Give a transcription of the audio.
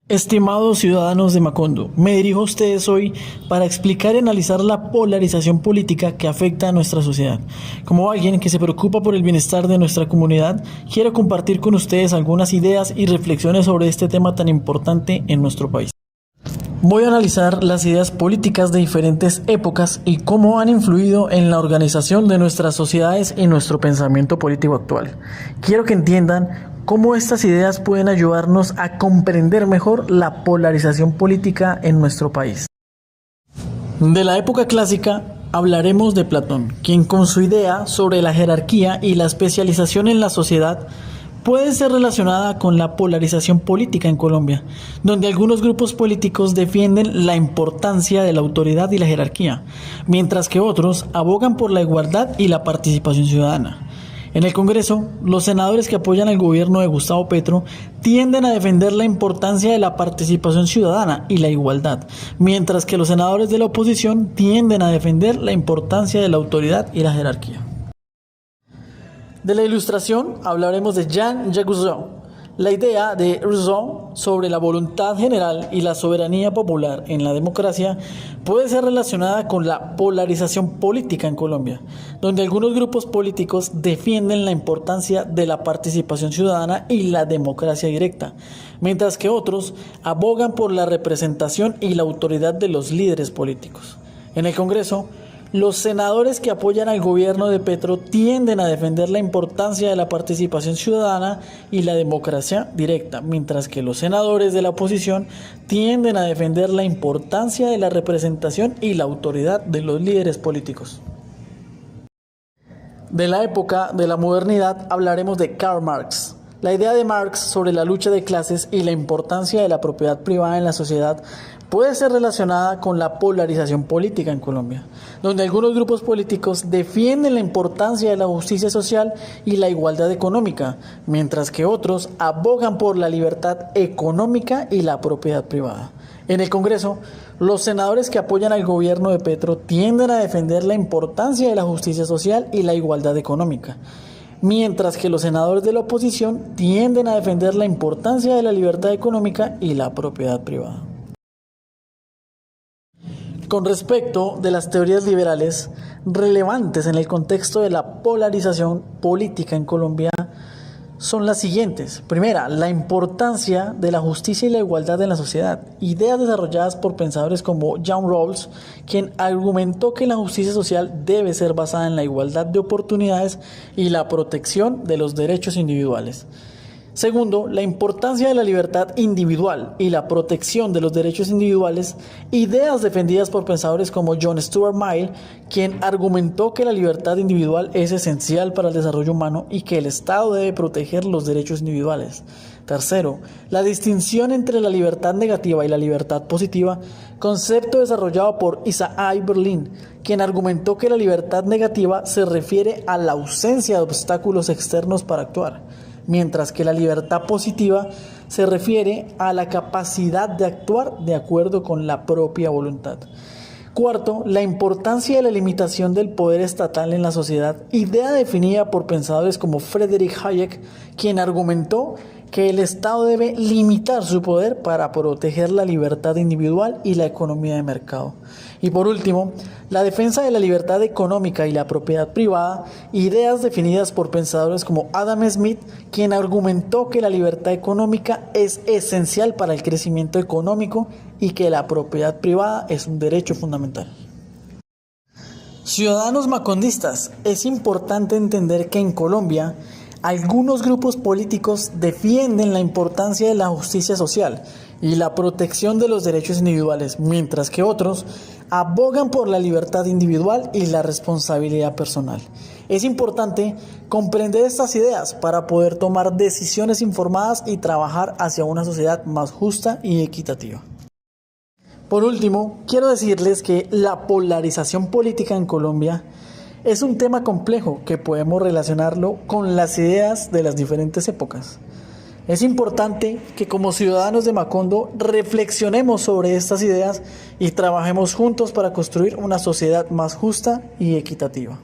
Estimados ciudadanos de Macondo, me dirijo a ustedes hoy para explicar y analizar la polarización política que afecta a nuestra sociedad. Como alguien que se preocupa por el bienestar de nuestra comunidad, quiero compartir con ustedes algunas ideas y reflexiones sobre este tema tan importante en nuestro país. Voy a analizar las ideas políticas de diferentes épocas y cómo han influido en la organización de nuestras sociedades y nuestro pensamiento político actual. Quiero que entiendan cómo estas ideas pueden ayudarnos a comprender mejor la polarización política en nuestro país. De la época clásica hablaremos de Platón, quien con su idea sobre la jerarquía y la especialización en la sociedad puede ser relacionada con la polarización política en Colombia, donde algunos grupos políticos defienden la importancia de la autoridad y la jerarquía, mientras que otros abogan por la igualdad y la participación ciudadana. En el Congreso, los senadores que apoyan al gobierno de Gustavo Petro tienden a defender la importancia de la participación ciudadana y la igualdad, mientras que los senadores de la oposición tienden a defender la importancia de la autoridad y la jerarquía. De la Ilustración hablaremos de Jean-Jacques Rousseau. La idea de Rousseau sobre la voluntad general y la soberanía popular en la democracia puede ser relacionada con la polarización política en Colombia, donde algunos grupos políticos defienden la importancia de la participación ciudadana y la democracia directa, mientras que otros abogan por la representación y la autoridad de los líderes políticos. En el Congreso, los senadores que apoyan al gobierno de Petro tienden a defender la importancia de la participación ciudadana y la democracia directa, mientras que los senadores de la oposición tienden a defender la importancia de la representación y la autoridad de los líderes políticos. De la época de la modernidad hablaremos de Karl Marx. La idea de Marx sobre la lucha de clases y la importancia de la propiedad privada en la sociedad puede ser relacionada con la polarización política en Colombia, donde algunos grupos políticos defienden la importancia de la justicia social y la igualdad económica, mientras que otros abogan por la libertad económica y la propiedad privada. En el Congreso, los senadores que apoyan al gobierno de Petro tienden a defender la importancia de la justicia social y la igualdad económica, mientras que los senadores de la oposición tienden a defender la importancia de la libertad económica y la propiedad privada. Con respecto de las teorías liberales relevantes en el contexto de la polarización política en Colombia son las siguientes. Primera, la importancia de la justicia y la igualdad en la sociedad. Ideas desarrolladas por pensadores como John Rawls, quien argumentó que la justicia social debe ser basada en la igualdad de oportunidades y la protección de los derechos individuales. Segundo, la importancia de la libertad individual y la protección de los derechos individuales, ideas defendidas por pensadores como John Stuart Mill, quien argumentó que la libertad individual es esencial para el desarrollo humano y que el Estado debe proteger los derechos individuales. Tercero, la distinción entre la libertad negativa y la libertad positiva, concepto desarrollado por Isaiah Berlin, quien argumentó que la libertad negativa se refiere a la ausencia de obstáculos externos para actuar, mientras que la libertad positiva se refiere a la capacidad de actuar de acuerdo con la propia voluntad. Cuarto, la importancia de la limitación del poder estatal en la sociedad, idea definida por pensadores como Friedrich Hayek, quien argumentó que el Estado debe limitar su poder para proteger la libertad individual y la economía de mercado. Y por último, la defensa de la libertad económica y la propiedad privada, ideas definidas por pensadores como Adam Smith, quien argumentó que la libertad económica es esencial para el crecimiento económico y que la propiedad privada es un derecho fundamental. Ciudadanos macondistas, es importante entender que en Colombia algunos grupos políticos defienden la importancia de la justicia social y la protección de los derechos individuales, mientras que otros abogan por la libertad individual y la responsabilidad personal. Es importante comprender estas ideas para poder tomar decisiones informadas y trabajar hacia una sociedad más justa y equitativa. Por último, quiero decirles que la polarización política en Colombia es un tema complejo que podemos relacionarlo con las ideas de las diferentes épocas. Es importante que como ciudadanos de Macondo reflexionemos sobre estas ideas y trabajemos juntos para construir una sociedad más justa y equitativa.